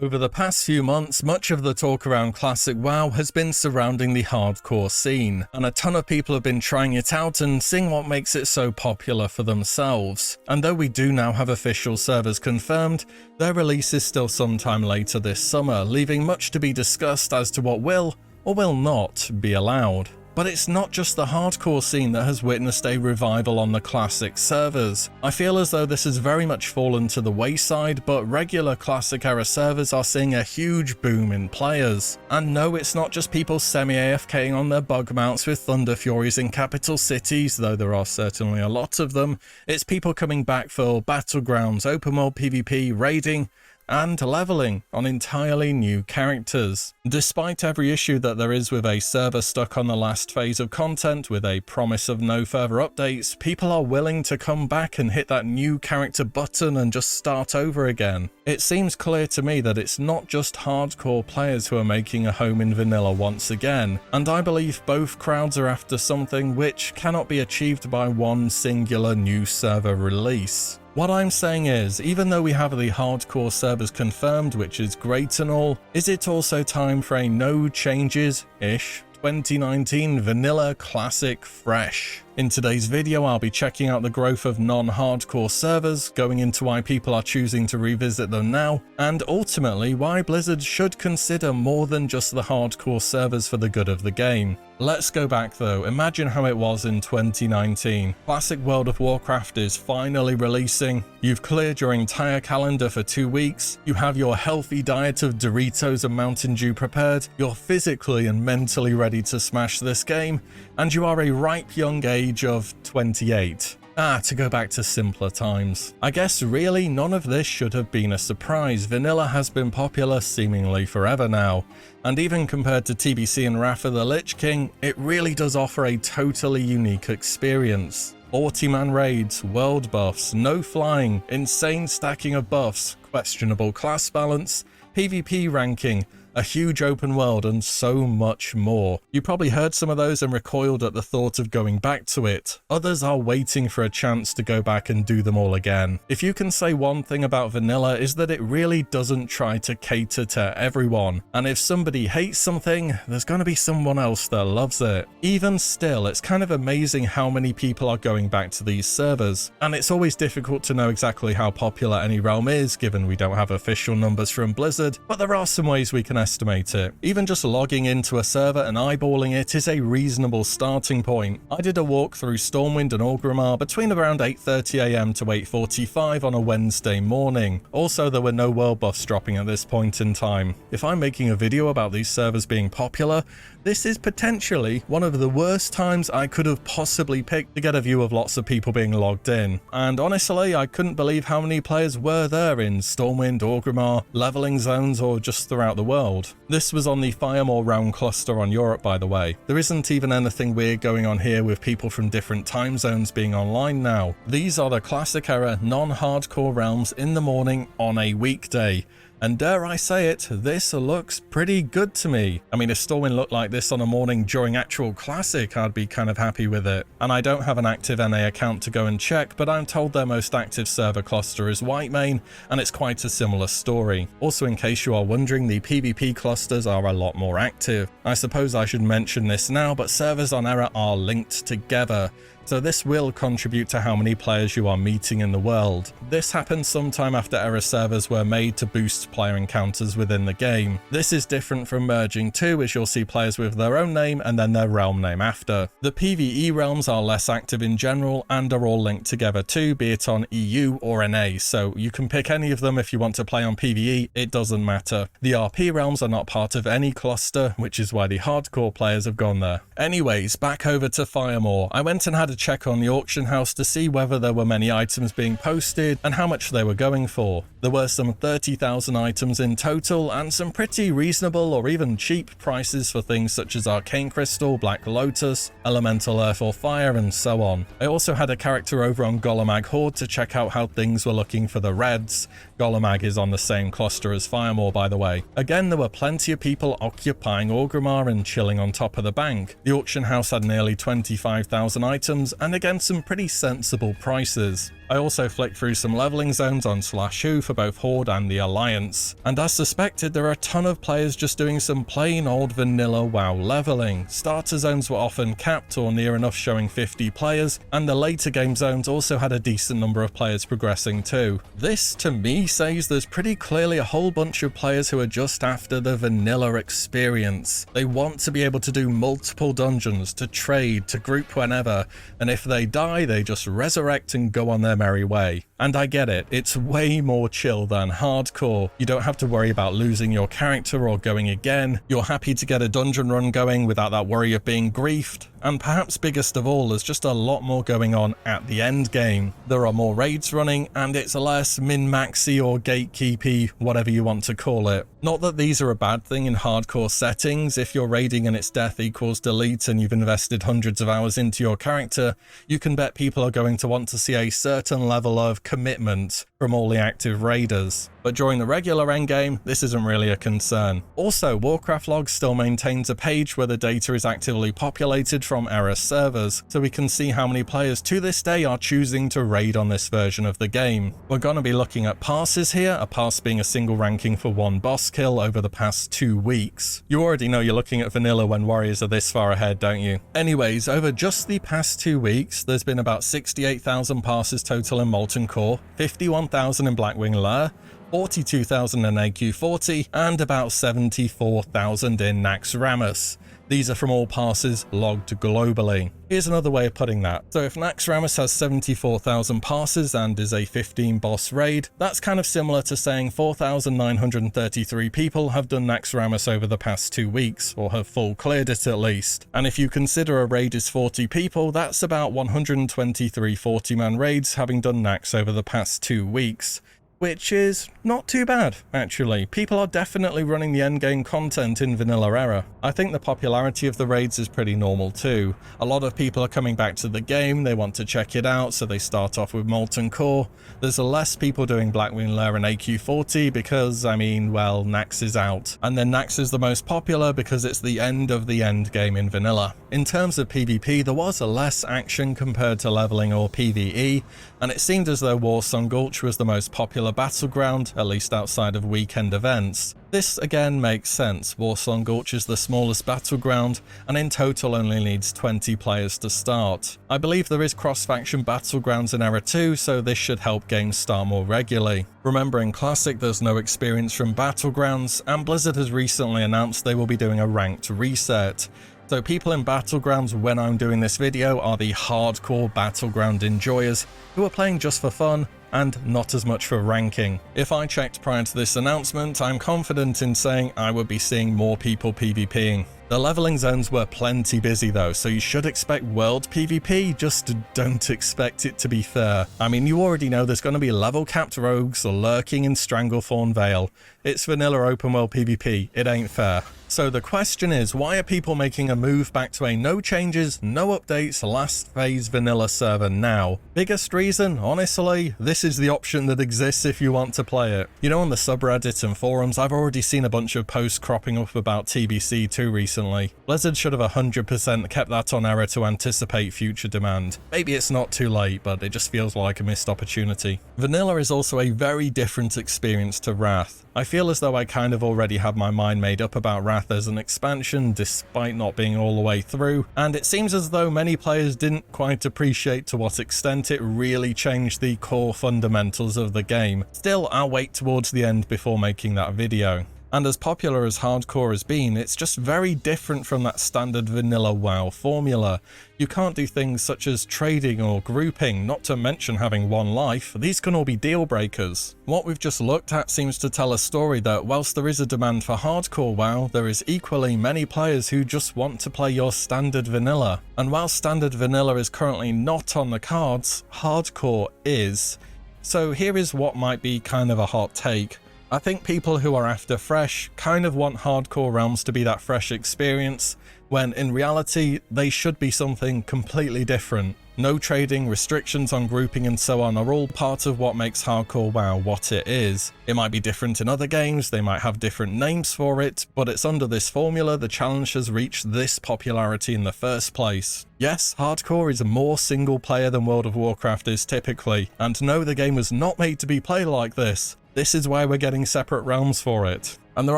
Over the past few months, much of the talk around Classic WoW has been surrounding the hardcore scene, and a ton of people have been trying it out and seeing what makes it so popular for themselves. And though we do now have official servers confirmed, their release is still sometime later this summer, leaving much to be discussed as to what will or will not be allowed. But it's not just the hardcore scene that has witnessed a revival on the Classic servers. I feel as though this has very much fallen to the wayside, but regular Classic era servers are seeing a huge boom in players. And no, it's not just people semi-AFKing on their bug mounts with Thunder Furies in capital cities, though there are certainly a lot of them. It's people coming back for battlegrounds, open world PvP, raiding, and leveling on entirely new characters. Despite every issue that there is with a server stuck on the last phase of content with a promise of no further updates, people are willing to come back and hit that new character button and just start over again. It seems clear to me that it's not just hardcore players who are making a home in vanilla once again, and I believe both crowds are after something which cannot be achieved by one singular new server release. What I'm saying is, even though we have the hardcore servers confirmed, which is great and all, is it also time for a no changes-ish 2019 vanilla classic fresh? In today's video, I'll be checking out the growth of non-hardcore servers, going into why people are choosing to revisit them now, and ultimately why Blizzard should consider more than just the hardcore servers for the good of the game. Let's go back though. Imagine how it was in 2019. Classic World of Warcraft is finally releasing. You've cleared your entire calendar for 2 weeks. You have your healthy diet of Doritos and Mountain Dew prepared. You're physically and mentally ready to smash this game, and you are a ripe young age of 28. To go back to simpler times. I guess really none of this should have been a surprise. Vanilla has been popular seemingly forever now, and even compared to TBC and Wrath of the Lich King, it really does offer a totally unique experience. 40-man raids, world buffs, no flying, insane stacking of buffs, questionable class balance, PvP ranking, a huge open world, and so much more. You probably heard some of those and recoiled at the thought of going back to it. Others are waiting for a chance to go back and do them all again. If you can say one thing about vanilla, is that it really doesn't try to cater to everyone. And if somebody hates something, there's going to be someone else that loves it. Even still, it's kind of amazing how many people are going back to these servers. And it's always difficult to know exactly how popular any realm is, given we don't have official numbers from Blizzard, but there are some ways we can estimate it. Even just logging into a server and eyeballing it is a reasonable starting point. I did a walk through Stormwind and Orgrimmar between around 8:30 AM to 8:45 on a Wednesday morning. Also, there were no world buffs dropping at this point in time. If I'm making a video about these servers being popular, this is potentially one of the worst times I could have possibly picked to get a view of lots of people being logged in. And honestly, I couldn't believe how many players were there in Stormwind, Orgrimmar, leveling zones, or just throughout the world. This was on the Firemore realm cluster on Europe, by the way. There isn't even anything weird going on here with people from different time zones being online now. These are the classic era non-hardcore realms in the morning on a weekday. And dare I say it, this looks pretty good to me. I mean, if Stormwind looked like this on a morning during actual Classic, I'd be kind of happy with it. And I don't have an active NA account to go and check, but I'm told their most active server cluster is Whitemane, and it's quite a similar story. Also, in case you are wondering, the PvP clusters are a lot more active. I suppose I should mention this now, but servers on Era are linked together, so this will contribute to how many players you are meeting in the world. This happened sometime after Era servers were made to boost player encounters within the game. This is different from merging too, as you'll see players with their own name and then their realm name after. The PvE realms are less active in general and are all linked together too, be it on EU or NA, so you can pick any of them if you want to play on PvE, it doesn't matter. The RP realms are not part of any cluster, which is why the hardcore players have gone there. Anyways, back over to Firemore. I went and had a check on the auction house to see whether there were many items being posted and how much they were going for. There were some 30,000 items in total and some pretty reasonable or even cheap prices for things such as Arcane Crystal, Black Lotus, Elemental Earth or Fire, and so on. I also had a character over on Golemag Horde to check out how things were looking for the reds. Golemag is on the same cluster as Firemore, by the way. Again, there were plenty of people occupying Orgrimmar and chilling on top of the bank. The auction house had nearly 25,000 items and again some pretty sensible prices. I also flicked through some leveling zones on /who for both Horde and the Alliance, and as suspected there are a ton of players just doing some plain old vanilla WoW leveling. Starter zones were often capped or near enough showing 50 players, and the later game zones also had a decent number of players progressing too. This to me says there's pretty clearly a whole bunch of players who are just after the vanilla experience. They want to be able to do multiple dungeons, to trade, to group whenever, and if they die they just resurrect and go on their merry way. And I get it, it's way more chill than hardcore. You don't have to worry about losing your character or going again. You're happy to get a dungeon run going without that worry of being griefed. And perhaps biggest of all, there's just a lot more going on at the end game. There are more raids running, and it's less min-maxy or gatekeepy, whatever you want to call it. Not that these are a bad thing in hardcore settings. If your raiding and its death equals delete and you've invested hundreds of hours into your character, you can bet people are going to want to see a certain level of commitment from all the active raiders. But during the regular endgame, this isn't really a concern. Also, Warcraft Logs still maintains a page where the data is actively populated from error servers, so we can see how many players to this day are choosing to raid on this version of the game. We're going to be looking at passes here, a pass being a single ranking for one boss kill over the past 2 weeks. You already know you're looking at vanilla when warriors are this far ahead, don't you? Anyways, over just the past 2 weeks, there's been about 68,000 passes total in Molten Core, 51,000 in Blackwing Lair, 42,000 in AQ40, and about 74,000 in Naxxramas. These are from all passes logged globally. Here's another way of putting that. So if Naxxramas has 74,000 passes and is a 15 boss raid, that's kind of similar to saying 4,933 people have done Naxxramas over the past 2 weeks, or have full cleared it at least. And if you consider a raid is 40 people, that's about 123 40-man raids having done Nax over the past 2 weeks. Which is not too bad, actually. People are definitely running the endgame content in vanilla era. I think the popularity of the raids is pretty normal too. A lot of people are coming back to the game, they want to check it out, so they start off with Molten Core. There's less people doing Blackwing Lair and AQ40 because, I mean, well, Nax is out. And then Nax is the most popular because it's the end of the endgame in vanilla. In terms of PvP, there was less action compared to leveling or PvE, and it seemed as though Warsong Gulch was the most popular battleground, at least outside of weekend events. This again makes sense. Warsong Gulch is the smallest battleground and in total only needs 20 players to start. I believe there is cross-faction battlegrounds in Era 2, so this should help games start more regularly. Remember, in Classic there's no experience from battlegrounds, and Blizzard has recently announced they will be doing a ranked reset. So people in Battlegrounds when I'm doing this video are the hardcore Battleground enjoyers who are playing just for fun and not as much for ranking. If I checked prior to this announcement, I'm confident in saying I would be seeing more people PvPing. The leveling zones were plenty busy though, so you should expect world PvP, just don't expect it to be fair. I mean, you already know there's going to be level capped rogues lurking in Stranglethorn Vale. It's vanilla open world PvP, it ain't fair. So the question is, why are people making a move back to a no changes, no updates, last phase vanilla server now? Biggest reason, honestly, this is the option that exists if you want to play it. You know, on the subreddit and forums, I've already seen a bunch of posts cropping up about TBC2 recently. Blizzard should have 100% kept that on error to anticipate future demand. Maybe it's not too late, but it just feels like a missed opportunity. Vanilla is also a very different experience to Wrath. I feel as though I kind of already have my mind made up about Wrath as an expansion, despite not being all the way through, and it seems as though many players didn't quite appreciate to what extent it really changed the core fundamentals of the game. Still, I'll wait towards the end before making that video. And as popular as hardcore has been, it's just very different from that standard vanilla WoW formula. You can't do things such as trading or grouping, not to mention having one life. These can all be deal breakers. What we've just looked at seems to tell a story that whilst there is a demand for hardcore WoW, there is equally many players who just want to play your standard vanilla. And while standard vanilla is currently not on the cards, hardcore is. So here is what might be kind of a hot take. I think people who are after fresh kind of want hardcore realms to be that fresh experience, when in reality they should be something completely different. No trading, restrictions on grouping and so on are all part of what makes hardcore WoW what it is. It might be different in other games, they might have different names for it, but it's under this formula the challenge has reached this popularity in the first place. Yes, hardcore is more single player than World of Warcraft is typically, and no, the game was not made to be played like this. This is why we're getting separate realms for it. And there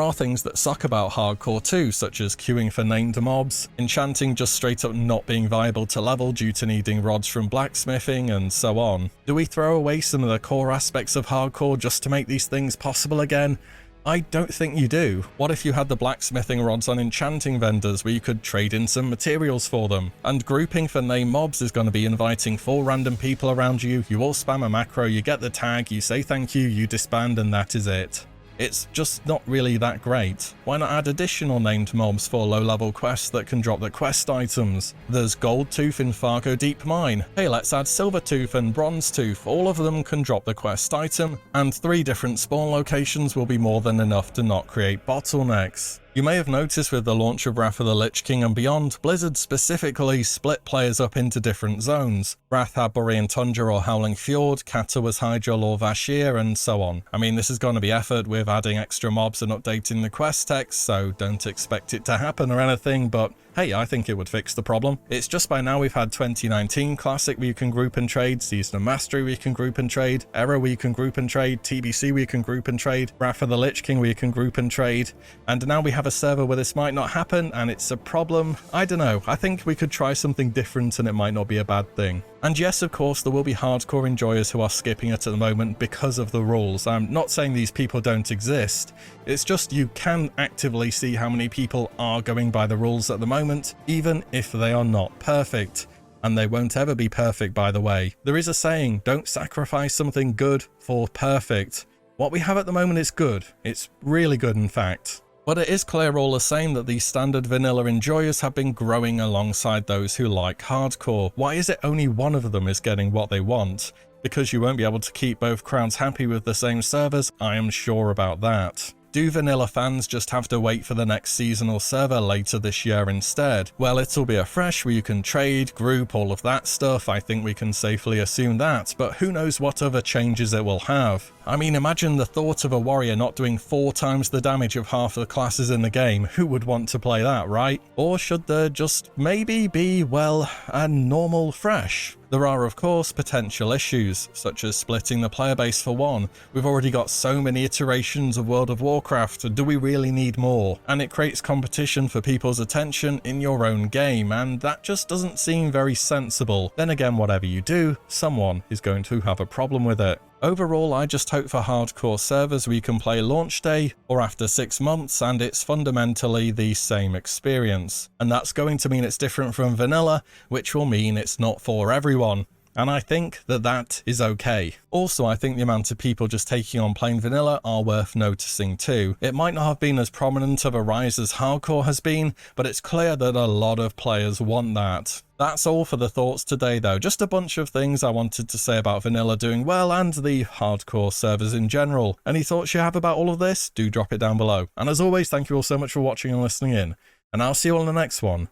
are things that suck about hardcore too, such as queuing for named mobs, enchanting just straight up not being viable to level due to needing rods from blacksmithing, and so on. Do we throw away some of the core aspects of hardcore just to make these things possible again? I don't think you do. What if you had the blacksmithing rods on enchanting vendors where you could trade in some materials for them? And grouping for name mobs is going to be inviting 4 random people around you, you all spam a macro, you get the tag, you say thank you, you disband, and that is it. It's just not really that great. Why not add additional named mobs for low-level quests that can drop the quest items? There's Gold Tooth in Fargo Deep Mine. Hey, let's add Silver Tooth and Bronze Tooth. All of them can drop the quest item, and 3 different spawn locations will be more than enough to not create bottlenecks. You may have noticed with the launch of Wrath of the Lich King and beyond, Blizzard specifically split players up into different zones. Wrath had Borean Tundra or Howling Fjord, Kata was Hyjal or Vashir, and so on. I mean, this is going to be effort with adding extra mobs and updating the quest text, so don't expect it to happen or anything, but hey, I think it would fix the problem. It's just by now we've had 2019 Classic where you can group and trade, Season of Mastery where you can group and trade, Era where you can group and trade, TBC where you can group and trade, Wrath of the Lich King where you can group and trade, and now we have a server where this might not happen and it's a problem. I don't know, I think we could try something different and it might not be a bad thing. And yes, of course, there will be hardcore enjoyers who are skipping it at the moment because of the rules. I'm not saying these people don't exist, it's just you can actively see how many people are going by the rules at the moment, even if they are not perfect. And they won't ever be perfect, by the way. There is a saying, don't sacrifice something good for perfect. What we have at the moment is good. It's really good, in fact. But it is clear all the same that these standard vanilla enjoyers have been growing alongside those who like hardcore. Why is it only one of them is getting what they want? Because you won't be able to keep both crowds happy with the same servers, I am sure about that. Do vanilla fans just have to wait for the next seasonal server later this year instead? Well, it'll be a fresh where you can trade, group, all of that stuff. I think we can safely assume that, but who knows what other changes it will have. I mean, imagine the thought of a warrior not doing 4 times the damage of half the classes in the game. Who would want to play that, right? Or should there just maybe be, well, a normal fresh? There are, of course, potential issues, such as splitting the player base for one. We've already got so many iterations of World of Warcraft, do we really need more? And it creates competition for people's attention in your own game, and that just doesn't seem very sensible. Then again, whatever you do, someone is going to have a problem with it. Overall, I just hope for hardcore servers we can play launch day or after 6 months and it's fundamentally the same experience. And that's going to mean it's different from vanilla, which will mean it's not for everyone. And I think that that is okay. Also, I think the amount of people just taking on plain vanilla are worth noticing too. It might not have been as prominent of a rise as hardcore has been, but it's clear that a lot of players want that. That's all for the thoughts today though, just a bunch of things I wanted to say about vanilla doing well and the hardcore servers in general. Any thoughts you have about all of this? Do drop it down below. And as always, thank you all so much for watching and listening in, and I'll see you all in the next one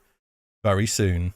very soon.